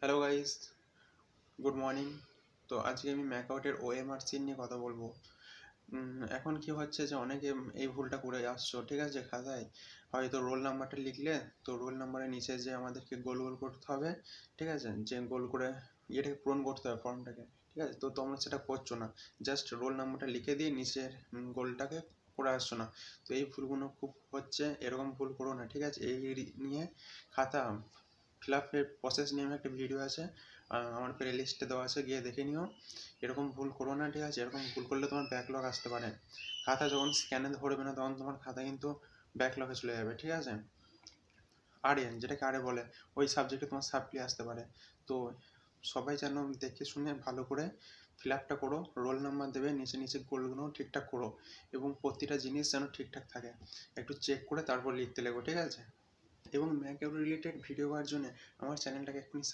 Hello guys, good morning. তো আজকে আমি ম্যাকআউটের ওএমআর সিন নিয়ে কথা বলবো। এখন কি হচ্ছে যে অনেকে এই ভুলটা করে আসছো, ঠিক আছে? খাতায় হয়তো রোল নাম্বারটা লিখলে, তো রোল নাম্বারের নিচে যে আমাদেরকে গোল গোল করতে হবে, ঠিক আছে? যে গোল করে ইয়েটাকে পূরণ করতে হবে ফর্মটাকে, ঠিক আছে? তো তোমরা সেটা করছো না, জাস্ট রোল নাম্বারটা লিখে দিয়ে নিচের গোলটাকে করে আসছো না। তো এই ভুলগুলো খুব হচ্ছে, এরকম ভুল করো না, ঠিক আছে? এই নিয়ে খাতা ফিল আপের প্রসেস নিয়ে আমার একটা ভিডিও আছে, আমার প্লে লিস্টে দেওয়া আছে, গিয়ে দেখে নিও। এরকম ভুল করো না, ঠিক আছে? এরকম ভুল করলে তোমার ব্যাকলগ আসতে পারে। খাতা যখন স্ক্যানে ধরবে না তখন তোমার খাতা কিন্তু ব্যাকলগে চলে যাবে, ঠিক আছে? আরে যেটাকে আরে বলে, ওই সাবজেক্টে তোমার সাপ্লি আসতে পারে। তো সবাই যেন দেখে শুনে ভালো করে ফিল আপটা করো, রোল নাম্বার দেবে, নিচে নিচে গোলগুলো ঠিকঠাক করো, এবং প্রতিটা জিনিস যেন ঠিকঠাক থাকে একটু চেক করে তারপর লিখতে লেগো, ঠিক আছে? এবং ম্যাক রিলেটেড ভিডিও পাওয়ার জন্য আমার চ্যানেলটাকে এক্ষুনি